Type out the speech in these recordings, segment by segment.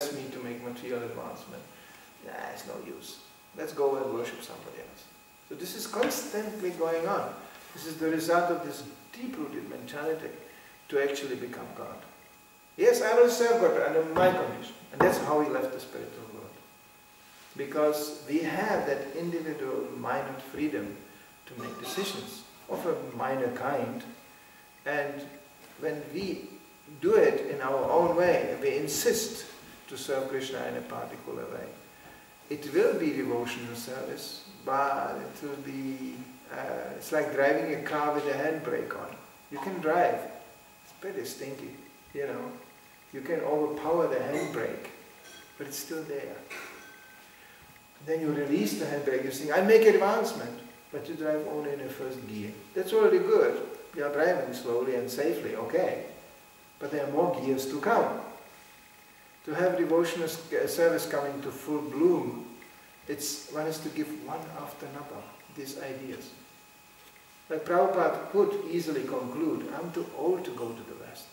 me to make material advancement. Nah, it's no use. Let's go and worship somebody else. So this is constantly going on. This is the result of this deep-rooted mentality to actually become God. Yes, I will serve God under my condition. And that's how we left the spiritual world. Because we have that individual minor freedom to make decisions of a minor kind. And when we do it in our own way, and we insist to serve Krishna in a particular way, it will be devotional service, but it will be, it's like driving a car with a handbrake on. You can drive, it's pretty stinky, you know. You can overpower the handbrake, but it's still there. Then you release the handbrake, you think, I make advancement, but you drive only in the first gear. That's already good. You are driving slowly and safely, okay. But there are more gears to come. To have devotional service coming to full bloom, one has to give one after another these ideas. Like Prabhupada could easily conclude, I'm too old to go to the West.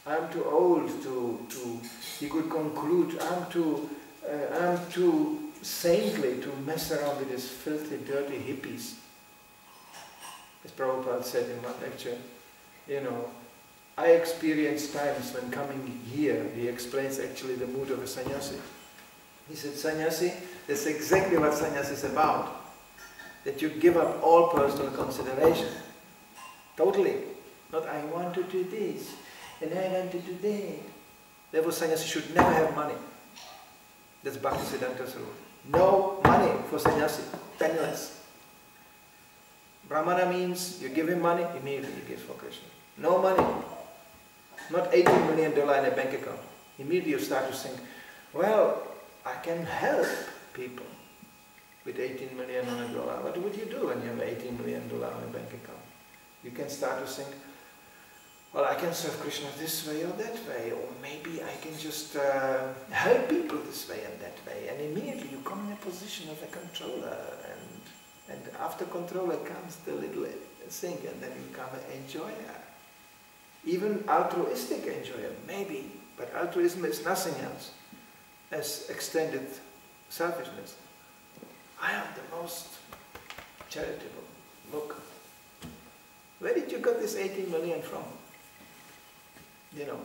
I'm too old he could conclude, I'm too saintly to mess around with these filthy, dirty hippies. As Prabhupada said in one lecture, you know, I experienced times when coming here, he explains actually the mood of a sannyasi. He said, sannyasi, that's exactly what sannyasi is about. That you give up all personal consideration. Totally. Not, I want to do this, and I want to do that. Therefore, sannyasi should never have money. That's Bhaktisiddhanta's rule. No money for sannyasi, penniless. Brahmana means you give him money, immediately he gives for Krishna. No money. Not $18 million in a bank account. Immediately you start to think, well, I can help people with $18 million on a dollar. What would you do when you have $18 million on a bank account? You can start to think, well, I can serve Krishna this way or that way, or maybe I can just help people this way and that way. And immediately you come in a position of a controller, and after controller comes the little thing, and then you become an enjoyer. Even altruistic enjoyer, maybe, but altruism is nothing else as extended selfishness. I am the most charitable. Look, where did you get this 18 million from? You know,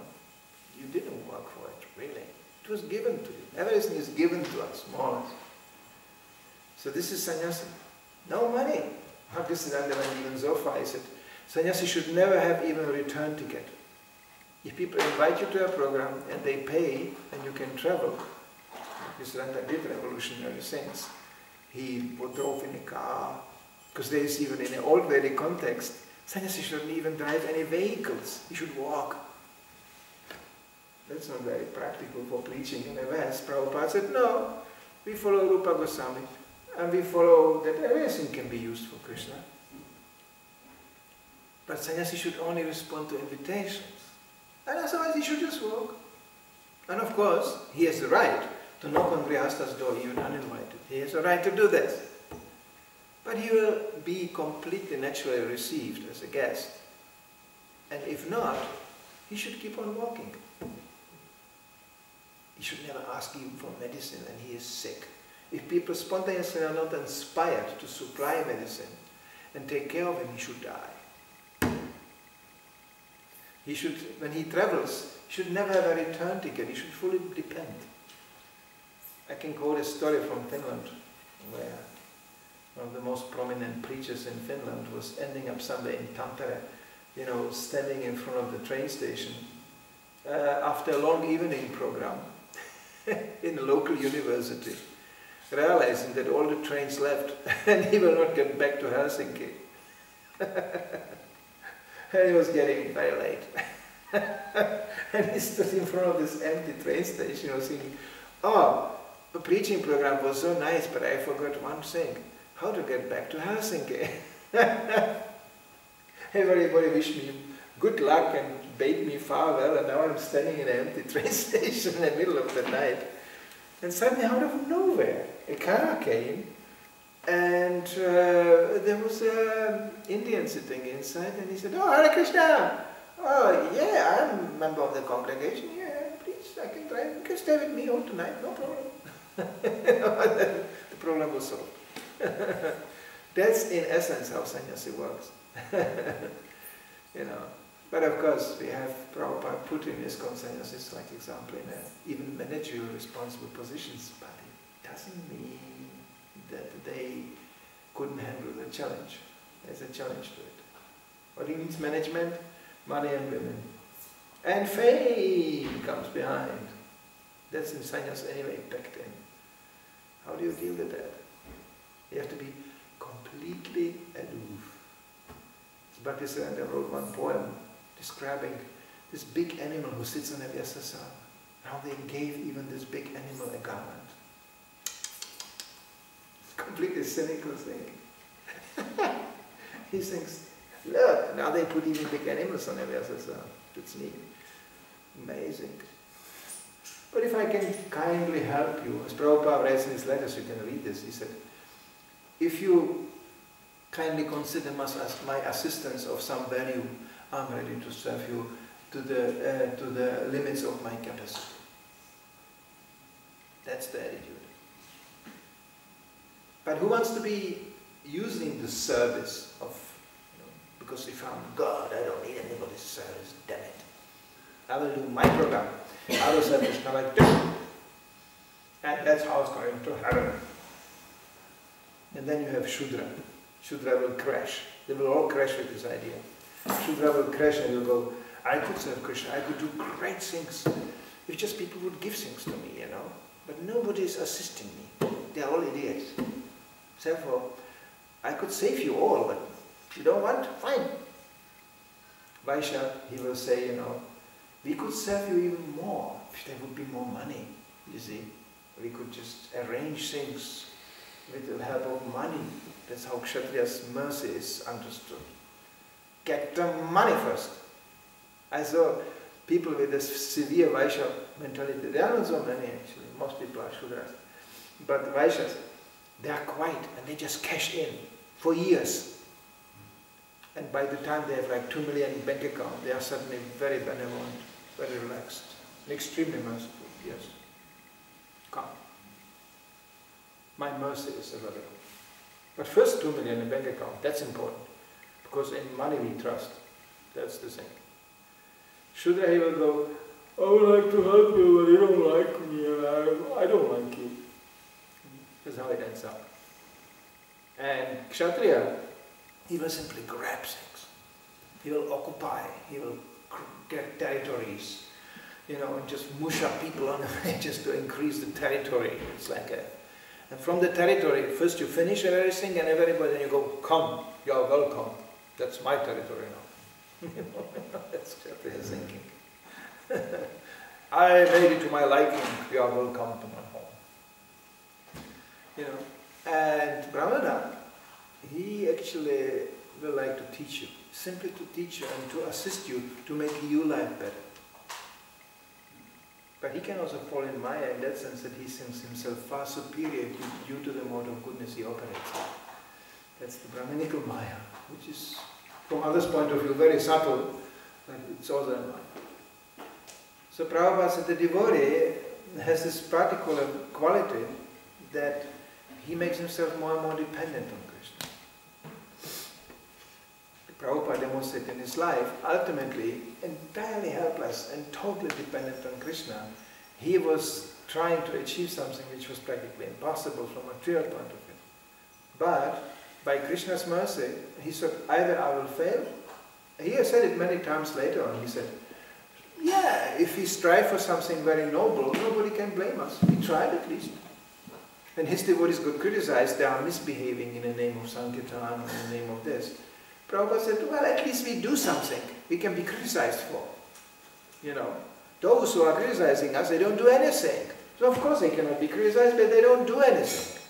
you didn't work for it, really. It was given to you. Everything is given to us, more or less. So this is sannyasi. No money. Bhaktisiddhanta went even so far, he said, sannyasi should never have even a return ticket. If people invite you to a program and they pay and you can travel, Bhaktisiddhanta did revolutionary things. He drove in a car, because there is even in an old Vedic context, sannyasi shouldn't even drive any vehicles, he should walk. That's not very practical for preaching in the West. Prabhupada said, no, we follow Rupa Goswami, and we follow that everything can be used for Krishna. But sannyasi should only respond to invitations. And otherwise he should just walk. And of course, he has the right to knock on Grihasta's door even uninvited. He has the right to do this. But he will be completely naturally received as a guest. And if not, he should keep on walking. He should never ask even for medicine when he is sick. If people spontaneously are not inspired to supply medicine and take care of him, he should die. He should, when he travels, he should never have a return ticket, he should fully depend. I can quote a story from Finland, where one of the most prominent preachers in Finland was ending up somewhere in Tampere, you know, standing in front of the train station after a long evening program in a local university, realizing that all the trains left and he will not get back to Helsinki. And he was getting very late. And he stood in front of this empty train station and was thinking, oh, the preaching program was so nice, but I forgot one thing, how to get back to Helsinki. Everybody wished me good luck and bade me farewell, and now I'm standing in an empty train station in the middle of the night. And suddenly, out of nowhere, a car came, and there was an Indian sitting inside, and he said, oh, Hare Krishna! Oh, yeah, I'm a member of the congregation. Yeah, please I can drive, you can stay with me all tonight, no problem. The problem was solved. That's in essence how sannyasi works. But of course we have Prabhupada put in ISKCON sannyasis, like example, in even managerial responsible positions, but it doesn't mean that they couldn't handle the challenge. There's a challenge to it. What it means management, money and women. And fame comes behind. That's in sannyas anyway, packed in. How do you deal with that? You have to be completely aloof. Bhaktisiddhanta wrote one poem describing this big animal who sits on a Vyasasana. How they gave even this big animal a garment. Completely cynical thing. He thinks, look, now they put even big animals on a Vyasasana. It's neat. Amazing. But if I can kindly help you, as Prabhupada writes in his letters, you can read this, he said, if you kindly consider my assistance of some value, I'm ready to serve you to the limits of my capacity. That's the attitude. But who wants to be using the service of, because if I'm God, I don't need anybody's service, damn it. I will do my program. I will serve Krishna like this. And that's how it's going to happen. And then you have Shudra. Shudra will crash. They will all crash with this idea. Shudra will crash and will go, I could serve Krishna, I could do great things. If just people would give things to me, But nobody is assisting me. They are all idiots. Therefore, I could save you all, but if you don't want, fine. Vaishya, he will say, we could serve you even more if there would be more money, you see. We could just arrange things with the help of money. That's how Kshatriya's mercy is understood. Get the money first. I saw people with this severe Vaishya mentality. There are not so many actually. Most people are Shudras. But Vaishyas, they are quiet and they just cash in for years. And by the time they have like 2 million in bank account, they are suddenly very benevolent, very relaxed, extremely merciful. Yes. Come. My mercy is available. But first 2 million in bank account, that's important. Because in money we trust. That's the thing. Shudra, he will go, I would like to help you, but you don't like me, and I don't like you. That's how it ends up. And Kshatriya, he will simply grab things. He will occupy, he will get territories, and just mush up people on the way just to increase the territory. It's like and from the territory, first you finish everything and everybody, and you go, come, you're welcome. That's my territory now. That's Kshatriya thinking. I made it to my liking, you are welcome to my home. And Brahmana, he actually will like to teach you, simply to teach you and to assist you to make your life better. But he can also fall in Maya in that sense that he thinks himself far superior due to the mode of goodness he operates. That's the Brahminical Maya, which is, from others' point of view, very subtle, but it's also in Maya. So Prabhupada said the devotee has this particular quality that he makes himself more and more dependent on Krishna. Prabhupada demonstrated in his life, ultimately entirely helpless and totally dependent on Krishna. He was trying to achieve something which was practically impossible from a material point of view. But by Krishna's mercy, he said, either I will fail. He has said it many times later on. He said, yeah, if we strive for something very noble, nobody can blame us. We tried at least. And his devotees got criticized, they are misbehaving in the name of Sankirtan, in the name of this. Prabhupada said, well, at least we do something we can be criticized for. Those who are criticizing us, they don't do anything. So of course they cannot be criticized, but they don't do anything.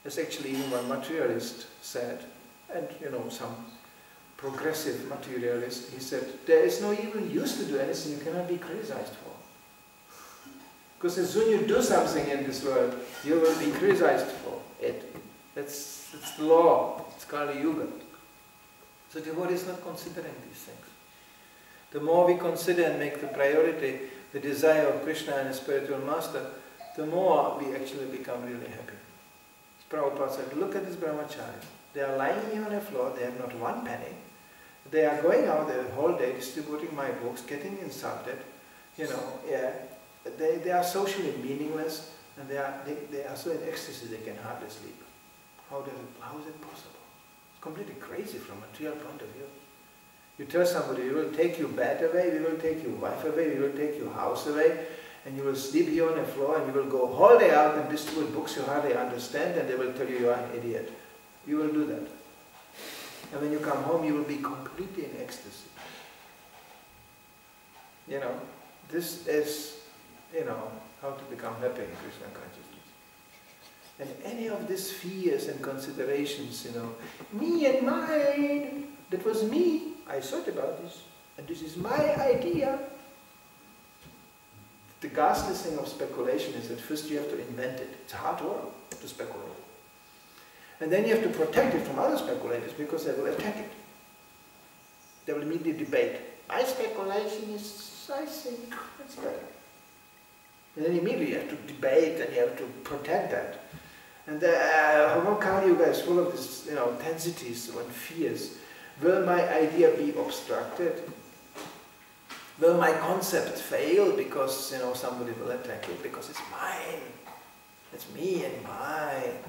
That's actually even one materialist said, and some progressive materialist, he said, there is no even use to do anything you cannot be criticized for. Because as soon as you do something in this world, you will be criticized for it. That's the law. It's Kali Yuga. So devotee is not considering these things. The more we consider and make the priority the desire of Krishna and his spiritual master, the more we actually become really happy. Prabhupada said, look at these brahmacharis. They are lying here on the floor, they have not one penny. They are going out the whole day distributing my books, getting insulted. You know, yeah. They are socially meaningless, and they are so in ecstasy they can hardly sleep. How is it possible? It's completely crazy from a material point of view. You tell somebody, we will take your bed away, we will take your wife away, we will take your house away, and you will sleep here on the floor, and you will go whole day out and distribute books you hardly understand, and they will tell you you are an idiot. You will do that. And when you come home, you will be completely in ecstasy. You know, this is, you know, how to become happy in Krishna consciousness. And any of these fears and considerations, you know, me and mine, that was me, I thought about this, and this is my idea. The ghastly thing of speculation is that first you have to invent it. It's hard work to speculate. And then you have to protect it from other speculators because they will attack it. They will immediately debate. My speculation is, I think, it's better. And then immediately you have to debate and you have to protect that. And how come you guys full of this, you know, tensities and fears? Will my idea be obstructed? Will my concept fail because, you know, somebody will attack it? Because it's mine. It's me and mine.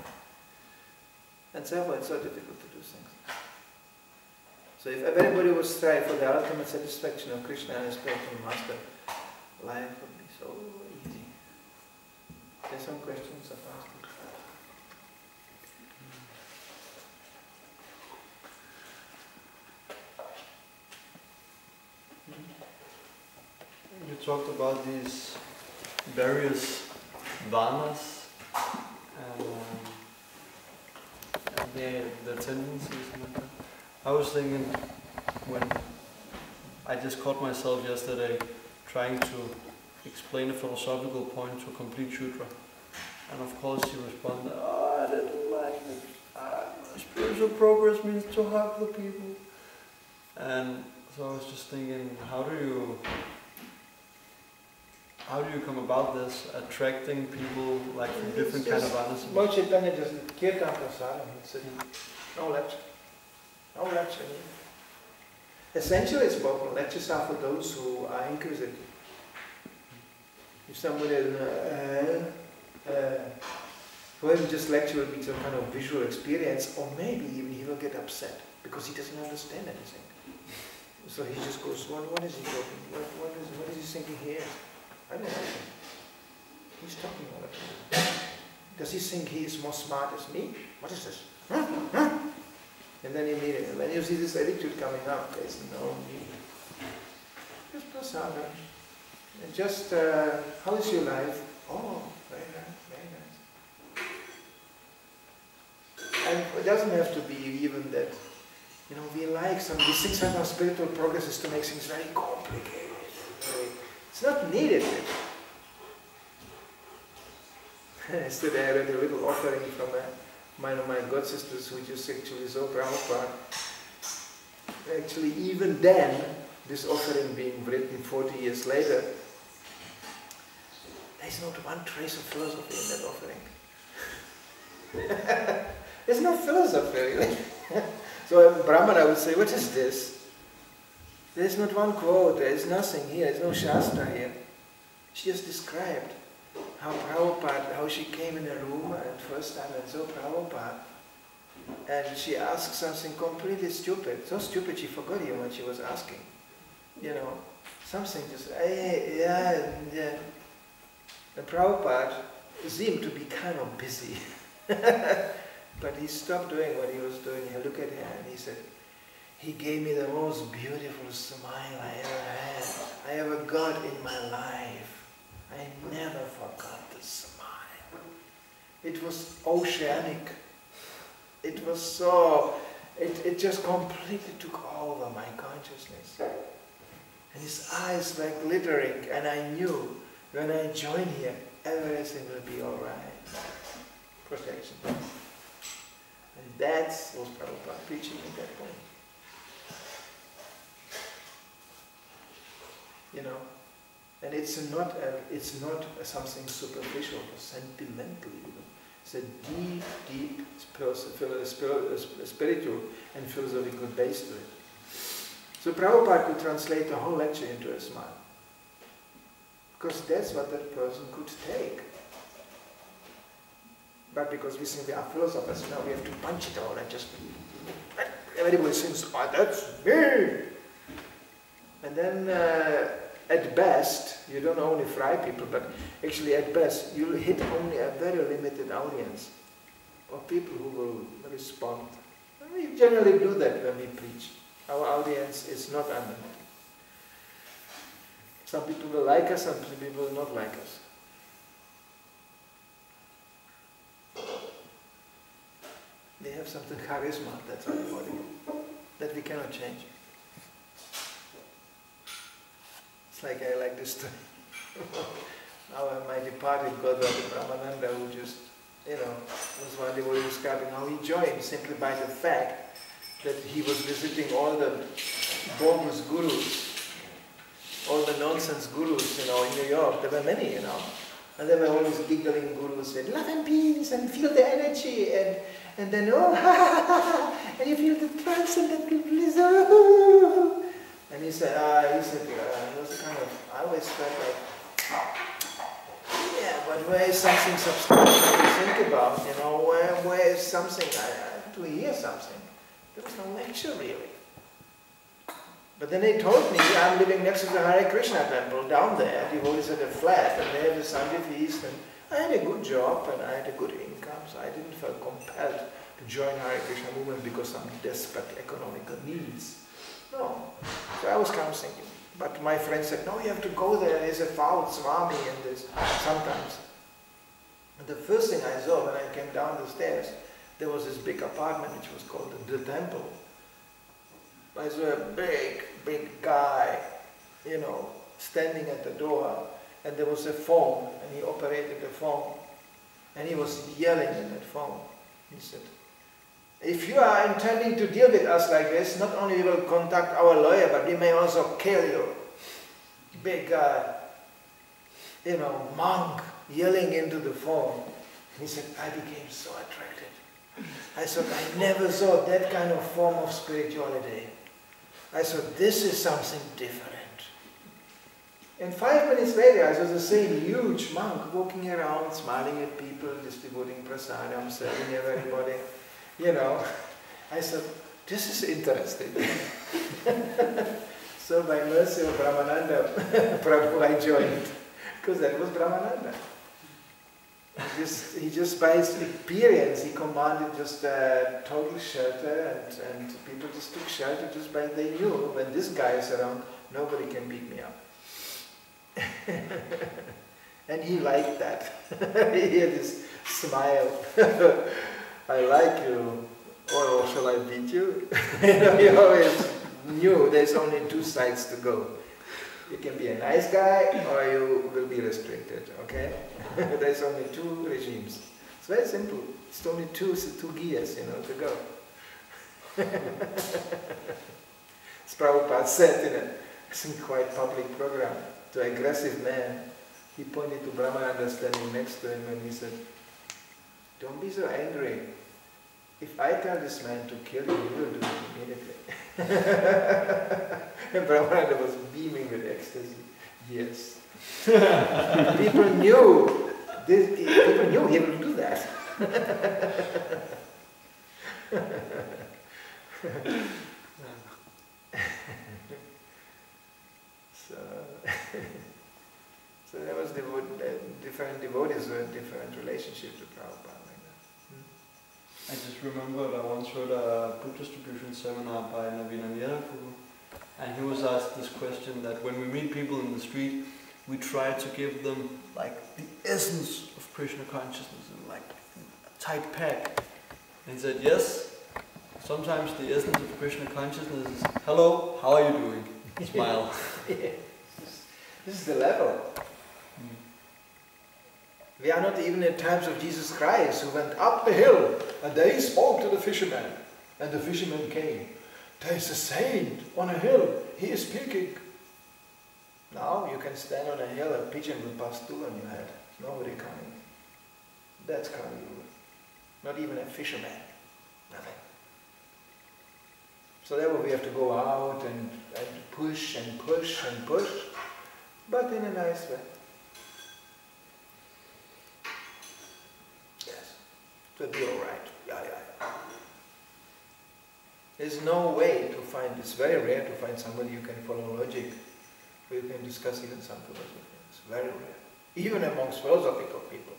And therefore it's so difficult to do things. So if everybody would strive for the ultimate satisfaction of Krishna and his spiritual master, life would be so easy. There's some questions about it. You talked about these various varnas and the tendencies and like that. I was thinking when I just caught myself yesterday trying to explain a philosophical point to a complete Shudra. And of course he responded, oh, I didn't like it. Spiritual progress means to hug the people. And so I was just thinking, how do you come about this, attracting people like from different kind of varnas? Lord Chaitanya just kirtan prasadam, no lecture. No lecture. Essentially it's spoken. Lectures are for those who are inquisitive. If somebody for him just lecture will be some kind of visual experience, or maybe even he will get upset because he doesn't understand anything. So he just goes, what is he talking? What is he thinking here? I don't know. He's talking all the time. Does he think he is more smart as me? What is this? And then immediately, when you see this attitude coming up, there's no need. Just prasada. And just, how is your life? Oh, very nice, very nice. And it doesn't have to be even that, you know, we think sometimes spiritual progress is to make things very complicated. It's not needed. Yesterday I read a little offering from one of my god sisters, which is actually so Prabhupada. Actually, even then, this offering being written 40 years later, there's not one trace of philosophy in that offering. There's no philosophy, really. So a Brahmana would say, what is this? There's not one quote, there is nothing here, there's no Shastra here. She just described how Prabhupada, how she came in a room and first time and saw Prabhupada. And she asked something completely stupid. So stupid she forgot even what she was asking. You know, something just, yeah. And Prabhupada seemed to be kind of busy. But he stopped doing what he was doing. He looked at her and he said, he gave me the most beautiful smile I ever had. I ever got in my life. I never forgot the smile. It was oceanic. It was so, it just completely took over my consciousness. And his eyes were glittering, and I knew when I join here, everything will be alright. Protection. And that was Prabhupada preaching at that point. You know, And it's not something superficial or sentimental, you know. It's a deep, deep spiritual and philosophical base to it. So Prabhupada could translate the whole lecture into a smile. Because that's what that person could take. But because we think we are philosophers, now we have to punch it all and just... Everybody thinks, oh, that's me! And then, at best, you don't only fry people, but actually at best, you'll hit only a very limited audience of people who will respond. And we generally do that when we preach. Our audience is not unlimited. Some people will like us, some people will not like us. They have something charisma, that's what we want, that we cannot change. It's like I like this story. Now my departed Gaura Brahmananda, who just, was one devotee describing how he joined simply by the fact that he was visiting all the bogus gurus, all the nonsense gurus, in New York. There were many, and there were always giggling gurus saying, love and peace, and feel the energy, and then, oh, and you feel the transcendental bliss, oh. And he said, it was kind of, I always felt like, yeah, but where is something substantial to think about, where is something, I have to hear something. There was no lecture really. But then they told me, I'm living next to the Hare Krishna temple down there, devotees had a flat, and they had a Sunday feast, and I had a good job, and I had a good income, so I didn't feel compelled to join Hare Krishna movement because of some desperate economical needs. No. So I was kind of thinking. But my friend said, no, you have to go there, there's a foul Swami and this, sometimes. And the first thing I saw when I came down the stairs, there was this big apartment which was called the temple. I saw a big, big guy, standing at the door, and there was a phone, and he operated the phone, and he was yelling in that phone. He said, if you are intending to deal with us like this, not only will we contact our lawyer, but we may also kill you. Big guy, monk, yelling into the phone. And he said, I became so attracted. I thought, I never saw that kind of form of spirituality. I thought, this is something different. And 5 minutes later, I saw the same huge monk walking around, smiling at people, distributing prasadam, serving everybody. I thought, this is interesting. So by mercy of Brahmananda Prabhu, I joined, because that was Brahmananda. He just by his experience, he commanded just total shelter, and people just took shelter just by they knew when this guy is around, nobody can beat me up. And he liked that. He had this smile. I like you, or shall I beat you? He always knew there's only two sides to go. You can be a nice guy, or you will be restricted, okay? There's only two regimes. It's very simple. It's only two gears, to go. As Prabhupada said in a quite public program to an aggressive man, he pointed to Brahmananda standing next to him and he said, don't be so angry. If I tell this man to kill you, he will do it immediately. And Brahmananda was beaming with ecstasy. Yes. People knew he would do that. So there was different devotees with different relationships with Prabhupada. I just remembered I once heard a book distribution seminar by HG Manidhara Prabhu, and he was asked this question that when we meet people in the street, we try to give them like the essence of Krishna consciousness and like a tight pack. And he said, yes, sometimes the essence of Krishna consciousness is, hello, how are you doing? Smile. Yeah. This is the level. We are not even in times of Jesus Christ, who went up the hill, and there he spoke to the fisherman, and the fisherman came. There is a saint on a hill, he is speaking. Now you can stand on a hill, a pigeon will pass through on your head. Nobody coming. That's Kali Yuga. Not even a fisherman. Nothing. So therefore we have to go out and push and push and push, but in a nice way. Yes. It will be alright. Yeah. There's no way to find, it's very rare to find somebody you can follow logic, where you can discuss even some philosophy. It's very rare. Even amongst philosophical people.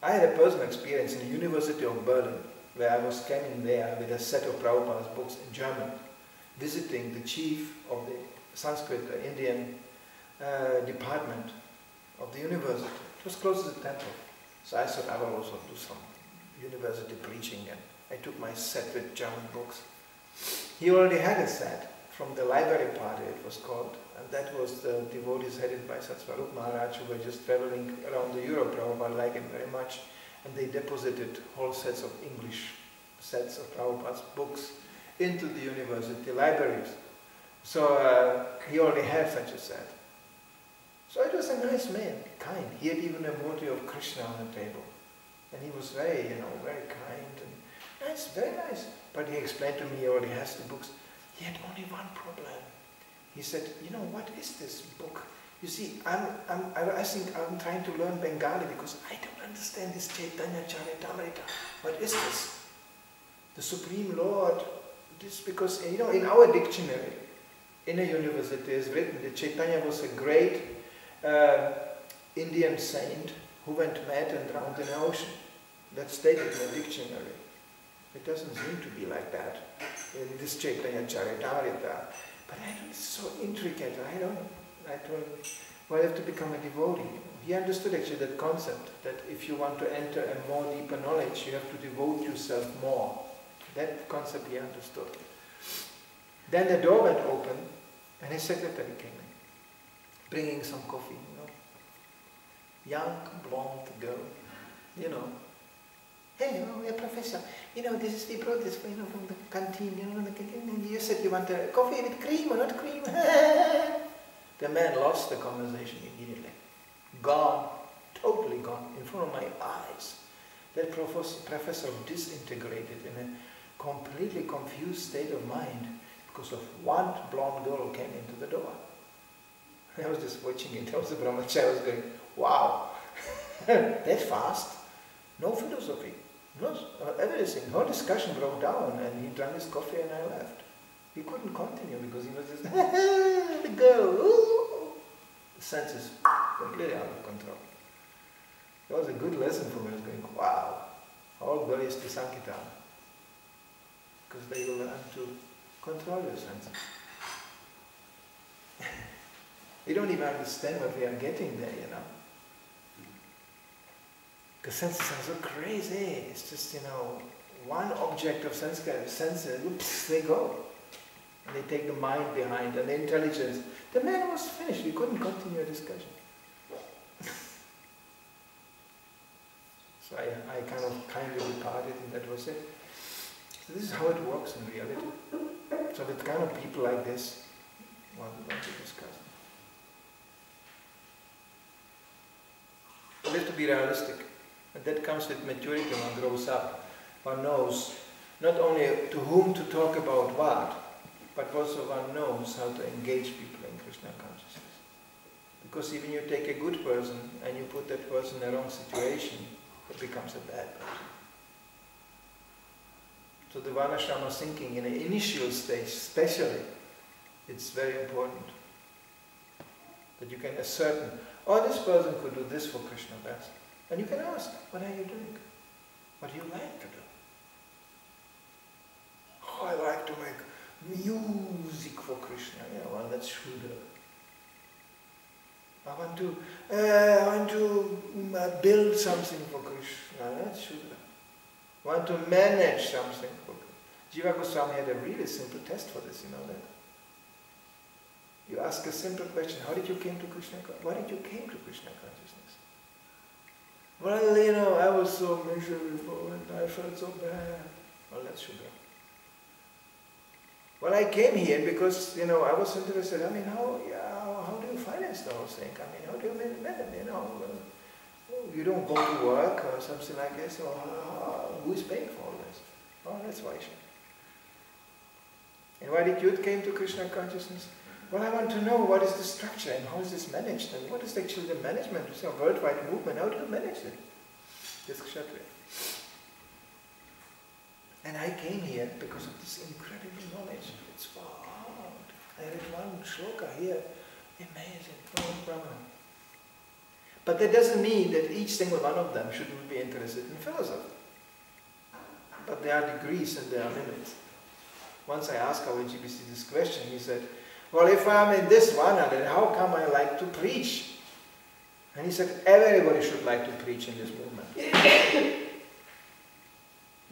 I had a personal experience in the University of Berlin, where I was coming there with a set of Prabhupada's books in German, visiting the chief of the Sanskrit Indian department of the university. It was close to the temple. So I thought I will also do some university preaching, and I took my set with German books. He already had a set from the library party, it was called, and that was the devotees headed by Satsvarup Maharaj, who were just traveling around the Europe. Prabhupada liked it very much, and they deposited whole sets of English sets of Prabhupada's books into the university libraries. So he already had such a set. So it was a nice man, kind. He had even a murti of Krishna on the table. And he was very, very kind and nice, very nice. But he explained to me he already has the books. He had only one problem. He said, what is this book? You see, I think I'm trying to learn Bengali because I don't understand this Chaitanya Charitamrita. What is this? The Supreme Lord. This because, in our dictionary, in a university is written that Chaitanya was a great Indian saint who went mad and drowned in the ocean. That's stated in the dictionary. It doesn't seem to be like that in this Chaitanya Charitamrita. But it's so intricate. I have to become a devotee. He understood actually that concept, that if you want to enter a more deeper knowledge, you have to devote yourself more. That concept he understood. Then the door went open, and his secretary came in, bringing some coffee, Young, blonde girl, Hey, professor, this is, we brought this, from the canteen, and you said you want a coffee with cream or not cream? The man lost the conversation immediately. Gone, totally gone, in front of my eyes. That professor disintegrated in a completely confused state of mind because of one blonde girl who came into the door. I was just watching it. I was a brahmachari. I was going, wow, that fast. No philosophy. No, everything. Whole discussion broke down, and he drank his coffee and I left. He couldn't continue because he was just, the girl, ooh. The senses completely out of control. It was a good lesson for me. I was going, wow, all glories to Sankirtan. Because they will learn to control your senses. We don't even understand what we are getting there, Because senses are so crazy. It's just, one object of senses, oops, they go. And they take the mind behind and the intelligence. The man was finished. We couldn't continue a discussion. So I kind of kindly departed, and that was it. So this is how it works in reality. So with kind of people like this, one we want to discuss. We have to be realistic. And that comes with maturity. One grows up. One knows not only to whom to talk about what, but also one knows how to engage people in Krishna consciousness. Because even you take a good person and you put that person in the wrong situation, it becomes a bad person. So the Varnashrama thinking in an initial stage, especially, it's very important that you can ascertain, this person could do this for Krishna best. And you can ask, what are you doing? What do you like to do? Oh, I like to make music for Krishna. Well, that's Shuddha. I want to build something for Krishna. That's Shuddha. I want to manage something for Krishna. Jiva Goswami had a really simple test for this, that. You ask a simple question, how did you came to Krishna? Why did you came to Krishna consciousness? Well, I was so miserable and I felt so bad. Well, that's Shuddha. Well, I came here because, I was interested. How madness, the whole thing. I mean, how do you manage, you know? You don't go to work or something like this, or who is paying for all this? Oh, that's Vaishya. And why did youth came to Krishna consciousness? Well, I want to know what is the structure and how is this managed and what is actually the management. It's a worldwide movement. How do you manage it? This Kshatriya. And I came here because of this incredible knowledge. It's far out. I read one shloka here. Amazing. Oh, Brahman. But that doesn't mean that each single one of them shouldn't be interested in philosophy. But there are degrees and there are limits. Once I asked our GBC this question, he said, well, if I'm in this one, then how come I like to preach? And he said, everybody should like to preach in this movement.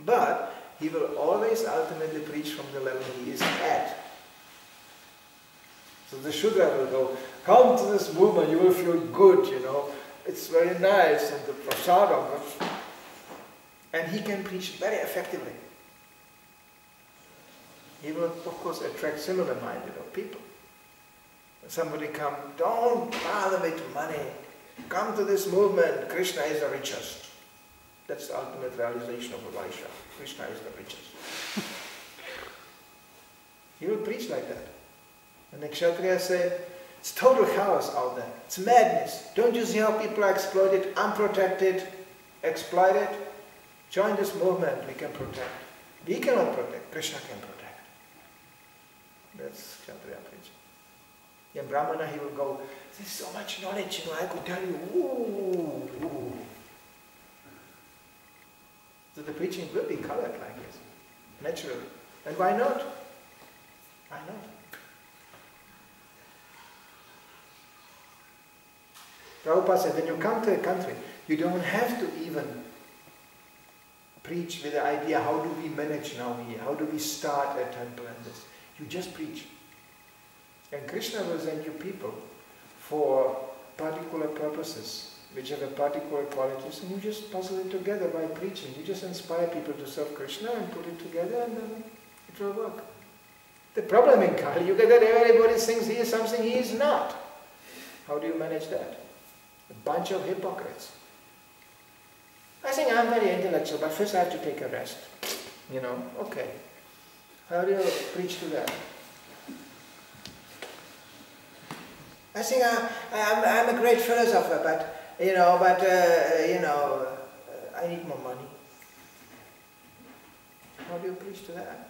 But he will always ultimately preach from the level he is at. So the Shudra will go, come to this movement, you will feel good, you know. It's very nice, and the prasadam. And he can preach very effectively. He will, of course, attract similar-minded people. When somebody come, don't bother with money. Come to this movement. Krishna is the richest. That's the ultimate realization of a Vaishya. Krishna is the richest. He will preach like that. And the Kshatriyas say, it's total chaos out there. It's madness. Don't you see how people are exploited, unprotected, exploited? Join this movement, we can protect. We cannot protect, Krishna can protect. That's Kshatriya preaching. In Brahmana he will go, there's so much knowledge, you know, I could tell you, ooh, ooh. So the preaching will be colored like this, naturally. And why not? Why not? Prabhupada said, when you come to a country, you don't have to even preach with the idea, how do we manage now here? How do we start a temple and this? You just preach. And Krishna will send you people for particular purposes, which have a particular qualities, and you just puzzle it together by preaching. You just inspire people to serve Krishna and put it together, and then it will work. The problem in Kali Yuga is that everybody thinks he is something he is not. How do you manage that? A bunch of hypocrites. I think I'm very intellectual, but first I have to take a rest. You know, okay. How do you preach to that? I think I'm a great philosopher, but I need more money. How do you preach to that?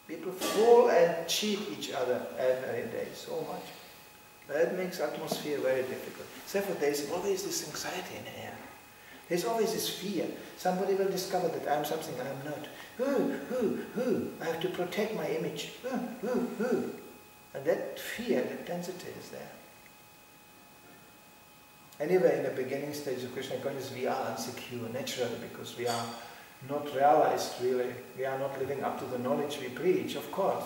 People fool and cheat each other every day so much. That makes atmosphere very difficult. Therefore, there's always this anxiety in the air. There's always this fear. Somebody will discover that I'm something I'm not. I have to protect my image. And that fear, that density is there. Anyway, in the beginning stage of Krishna consciousness, we are insecure naturally because we are not realized really. We are not living up to the knowledge we preach, of course.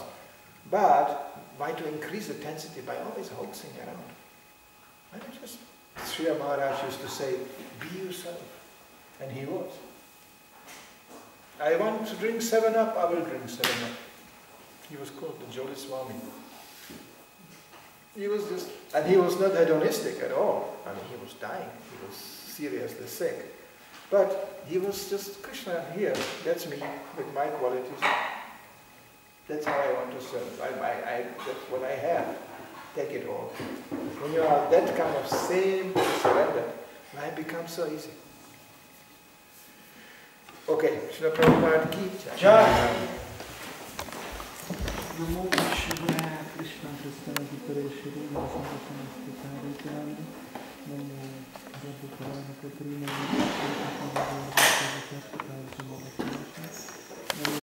But why to increase the density by always hoaxing around? Why not just... Sri Maharaj used to say, be yourself. And he was. I want to drink 7-Up, I will drink 7-Up. He was called the Joli Swami. He was just, and he was not hedonistic at all. I mean, he was dying. He was seriously sick. But he was just Krishna here. That's me, with my qualities. That's how I want to serve. That's what I have. Take it all. When you are that kind of simple surrender, life becomes so easy. Okay, Srila Prabhupada ki jai. Namo Shivaya Krishna Krishna Vitare Shri Vasanta Samastitari Namo Prabhupada Katrina